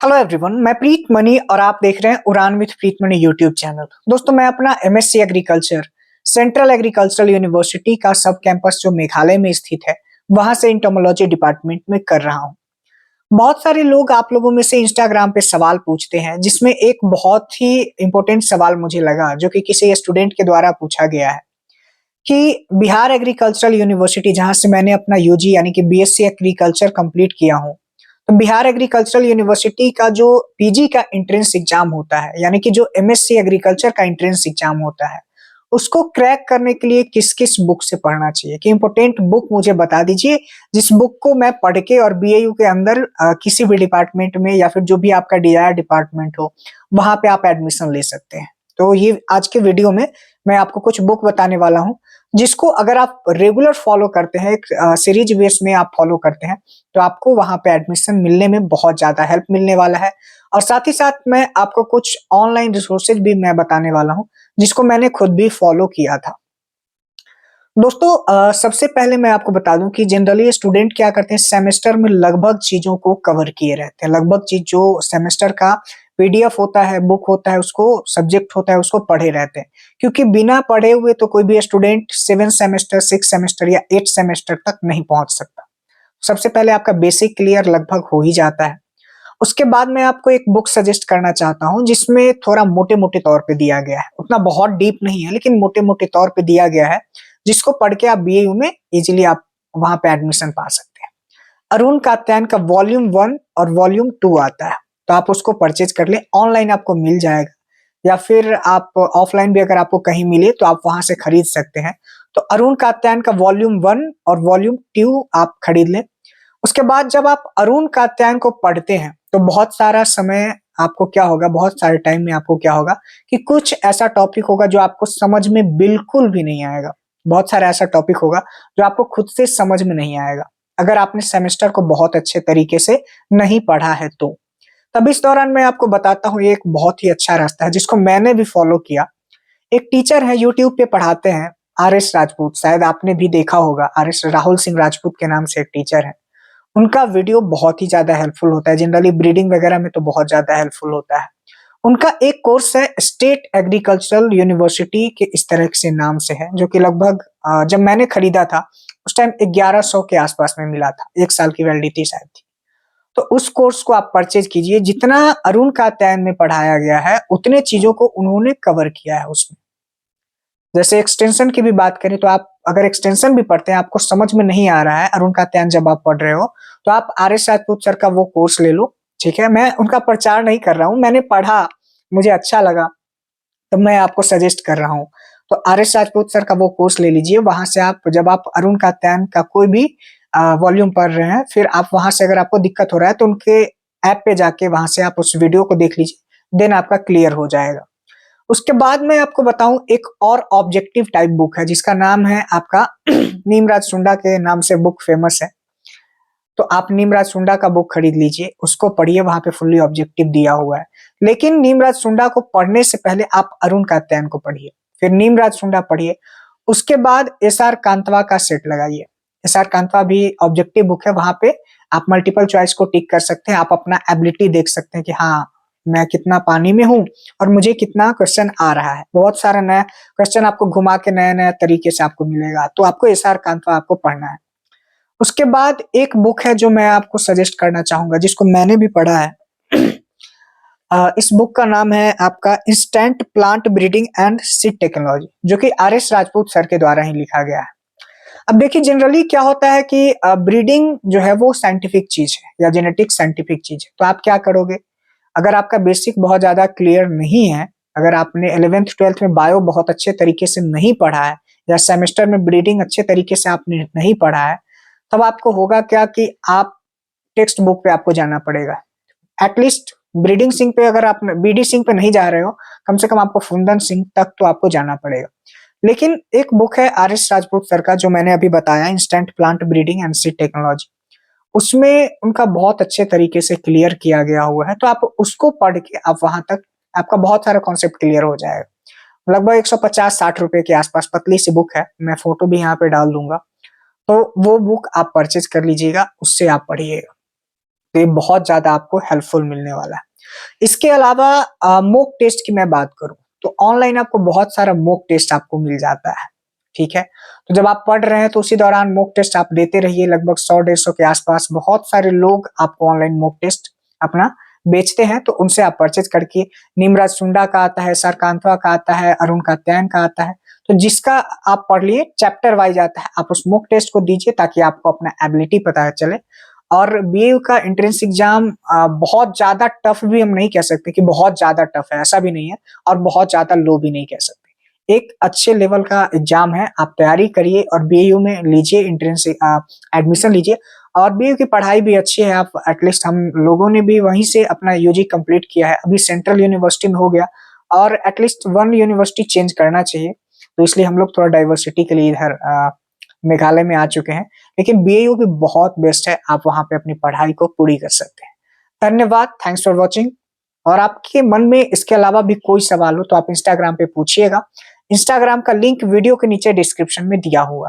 Hello everyone, मैं प्रीत money और आप देख रहे हैं उड़ान with Preet money YouTube channel. दोस्तों, मैं अपना MSc agriculture central agricultural university का सब कैंपस जो मेघालय में स्थित है, वहां से इंटोमोलॉजी डिपार्टमेंट में कर रहा हूं। बहुत सारे लोग आप लोगों में से इंस्टाग्राम पे सवाल पूछते हैं, जिसमें एक बहुत ही इंपॉर्टेंट सवाल मुझे लगा जो कि किसी स्टूडेंट के द्वारा पूछा गया है कि बिहार एग्रीकल्चरल यूनिवर्सिटी, जहां से मैंने अपना यूजी यानी कि बीएससी एग्रीकल्चर कंप्लीट किया हूं, तो बिहार एग्रीकल्चरल यूनिवर्सिटी का जो पीजी का एंट्रेंस एग्जाम होता है, यानी कि जो एमएससी एग्रीकल्चर का एंट्रेंस एग्जाम होता है, उसको क्रैक करने के लिए किस किस बुक से पढ़ना चाहिए, कि इंपॉर्टेंट बुक मुझे बता दीजिए जिस बुक को मैं पढ़ के और बीएयू के अंदर किसी भी डिपार्टमेंट में या फिर जो भी आपका डिजायर डिपार्टमेंट हो, वहां पे आप एडमिशन ले सकते हैं। तो ये आज के वीडियो में मैं आपको कुछ बुक बताने वाला हूँ, जिसको अगर आप रेगुलर फॉलो करते हैं, एक सीरीज बेस में आप फॉलो करते हैं, तो आपको वहां पे एडमिशन मिलने में बहुत ज्यादा हेल्प मिलने वाला है। और साथ ही साथ मैं आपको कुछ ऑनलाइन रिसोर्सेज भी मैं बताने वाला हूं, जिसको मैंने खुद भी फॉलो किया था। दोस्तों, सबसे पहले मैं आपको बता दूं कि जनरली स्टूडेंट क्या करते हैं, सेमेस्टर में लगभग चीजों को कवर किए रहते हैं। लगभग चीज जो सेमेस्टर का पीडीएफ होता है, बुक होता है, उसको सब्जेक्ट होता है, उसको पढ़े रहते हैं। क्योंकि बिना पढ़े हुए तो कोई भी स्टूडेंट 7 सेमेस्टर, 6 सेमेस्टर या 8 सेमेस्टर तक नहीं पहुंच सकता। सबसे पहले आपका बेसिक क्लियर लगभग हो ही जाता है। उसके बाद मैं आपको एक बुक सजेस्ट करना चाहता हूं, जिसमें थोड़ा मोटे-मोटे तौर पे दिया गया है। उतना बहुत डीप नहीं है, लेकिन मोटे-मोटे तौर पे दिया गया है, जिसको पढ़ के आप बीएयू में इजीली आप वहां पे एडमिशन पा सकते हैं। अरुण कात्यायन का वॉल्यूम 1 और वॉल्यूम 2 आता है, तो आप उसको परचेज कर लें। ऑनलाइन आपको मिल जाएगा, या फिर आप ऑफलाइन भी अगर आपको कहीं मिले तो आप वहां से खरीद सकते हैं। तो अरुण कात्यायन का वॉल्यूम 1 और वॉल्यूम 2 आप खरीद लें। उसके बाद जब आप अरुण कात्यायन को पढ़ते हैं, तो बहुत सारा समय आपको क्या होगा, बहुत सारे टाइम में आपको क्या होगा कि कुछ ऐसा टॉपिक होगा जो आपको समझ में बिल्कुल भी नहीं आएगा। बहुत सारा ऐसा टॉपिक होगा जो आपको खुद से समझ में नहीं आएगा, अगर आपने सेमेस्टर को बहुत अच्छे तरीके से नहीं पढ़ा है तो। तब इस दौरान मैं आपको बताता हूँ, ये एक बहुत ही अच्छा रास्ता है जिसको मैंने भी फॉलो किया। एक टीचर है, यूट्यूब पे पढ़ाते हैं, आर.एस. राजपूत, शायद आपने भी देखा होगा। आर.एस. राहुल सिंह राजपूत के नाम से एक टीचर है। उनका वीडियो बहुत ही ज़्यादा हेल्पफुल होता है, जनरली ब्रीडिंग वगैरह में तो बहुत ज़्यादा हेल्पफुल होता है। उनका एक कोर्स है स्टेट एग्रीकल्चरल यूनिवर्सिटी के इस तरह से नाम से है, जो कि लगभग जब मैंने खरीदा था उस टाइम 1100 के आसपास में मिला था, 1 साल की वैलिडिटी शायद थी। तो उस कोर्स को आप परचेज कीजिए। जितना अरुण कात्यायन में पढ़ाया गया है, उतने चीज़ों को उन्होंने कवर किया है उसमें। जैसे एक्सटेंशन की भी बात करें, तो आप अगर एक्सटेंशन भी पढ़ते हैं, आपको समझ में नहीं आ रहा है अरुण कात्यायन जब आप पढ़ रहे हो, तो आप आर.एस. राजपूत सर का वो कोर्स ले लो, ठीक है? मैं उनका प्रचार नहीं कर रहा हूँ, मैंने पढ़ा, मुझे अच्छा लगा, तो मैं आपको सजेस्ट कर रहा हूँ। तो आर.एस. राजपूत सर का वो कोर्स ले लीजिए। वहां से आप जब आप अरुण कात्यायन का कोई भी वॉल्यूम पढ़ रहे हैं, फिर आप वहां से अगर आपको दिक्कत हो रहा है, तो उनके ऐप पे जाके वहां से आप उस वीडियो को देख लीजिए, देन आपका क्लियर हो जाएगा। उसके बाद मैं आपको बताऊं, एक और ऑब्जेक्टिव टाइप बुक है जिसका नाम है आपका नीमराज सुंडा के नाम से बुक फेमस है। तो आप नीमराज सुंडा का बुक खरीद लीजिए, उसको पढ़िए, वहां पे फुल्ली ऑब्जेक्टिव दिया हुआ है। लेकिन नीमराज सुंडा को पढ़ने से पहले आप अरुण कात्यायन को पढ़िए, फिर नीमराज सुंडा पढ़िए। उसके बाद एस आर कांतवा का सेट लगाइए। एस आर कांतवा भी ऑब्जेक्टिव बुक है, वहां पे आप मल्टीपल चॉइस को टिक कर सकते हैं, आप अपना एबिलिटी देख सकते हैं कि हाँ, मैं कितना पानी में हूँ और मुझे कितना क्वेश्चन आ रहा है। बहुत सारा नया क्वेश्चन आपको घुमा के नया नया तरीके से आपको मिलेगा, तो आपको एस आर कांतवा आपको पढ़ना है। उसके बाद एक बुक है जो मैं आपको सजेस्ट करना चाहूंगा, जिसको मैंने भी पढ़ा है। इस बुक का नाम है आपका instant plant breeding and seed technology, जो कि आर.एस. राजपूत सर के द्वारा ही लिखा गया है। अब देखिए, जनरली क्या होता है कि ब्रीडिंग जो है वो साइंटिफिक चीज है, या जेनेटिक साइंटिफिक चीज है। तो आप क्या करोगे, अगर आपका बेसिक बहुत ज्यादा क्लियर नहीं है, अगर आपने 11th 12th में बायो बहुत अच्छे तरीके से नहीं पढ़ा है, या सेमेस्टर में ब्रीडिंग अच्छे तरीके से आपने नहीं पढ़ा है, तब आपको होगा क्या कि आप टेक्स्ट बुक पे आपको जाना पड़ेगा। एटलीस्ट ब्रीडिंग सिंह पे, अगर आप बीडी सिंह पे नहीं जा रहे हो, कम से कम आपको फुंदन सिंह तक तो आपको जाना पड़ेगा। लेकिन एक बुक है आर.एस. राजपूत सर का, जो मैंने अभी बताया, instant plant breeding and seed technology. उसमें उनका बहुत अच्छे तरीके से क्लियर किया गया हुआ है, तो आप उसको पढ़ के आप वहां तक आपका बहुत सारा कॉन्सेप्ट क्लियर हो जाएगा। लगभग 150-60 रुपए के आसपास पतली सी बुक है, मैं फोटो भी यहाँ पे डाल दूंगा। तो वो बुक आप परचेज कर लीजिएगा, उससे आप पढ़िएगा। तो ये बहुत ज़्यादा आपको हेल्पफुल मिलने वाला है। इसके अलावा मॉक टेस्ट की मैं बात करूँ, तो ऑनलाइन आपको बहुत सारा मॉक टेस्ट आपको मिल जाता है, ठीक है? तो जब आप पढ़ रहे हैं तो उसी दौरान मॉक टेस्ट आप देते रहिए, लगभग 100-150 के आस-पास बहुत सारे लोग आपको ऑनलाइन मॉक टेस्ट अपना बेचते हैं, तो उनसे आप परचेज़ करके निमराज सुंडा का आता है, सर कांतवा का आता है, अरुण कात्यायन का आता है, तो जिसका आप पढ़ लिए, चैप्टर वाइज़ आता है, आप उस मॉक टेस्ट को दीजिए ताकि आपको अपना एबिलिटी पता चले। और बीयू का एंट्रेंस एग्ज़ाम बहुत ज़्यादा टफ भी हम नहीं कह सकते कि बहुत ज़्यादा टफ है, ऐसा भी नहीं है और बहुत ज़्यादा लो भी नहीं कह सकते। एक अच्छे लेवल का एग्ज़ाम है, आप तैयारी करिए और बीयू में लीजिए एंट्रेंस एडमिशन लीजिए और बीयू की पढ़ाई भी अच्छी है, आप एटलीस्ट हम लोगों ने भी वहीं से अपना यूजी कंप्लीट किया है, अभी सेंट्रल यूनिवर्सिटी में हो गया और एटलीस्ट 1 यूनिवर्सिटी चेंज करना चाहिए, तो इसलिए हम लोग थोड़ा डाइवर्सिटी के लिए इधर मेघालय में आ चुके हैं। लेकिन बीएयू भी बहुत बेस्ट है, आप वहाँ पे अपनी पढ़ाई को पूरी कर सकते हैं। धन्यवाद, थैंक्स फॉर वॉचिंग और आपके मन में इसके अलावा भी कोई सवाल हो तो आप इंस्टाग्राम पे पूछिएगा। इंस्टाग्राम का लिंक वीडियो के नीचे डिस्क्रिप्शन में दिया हुआ है।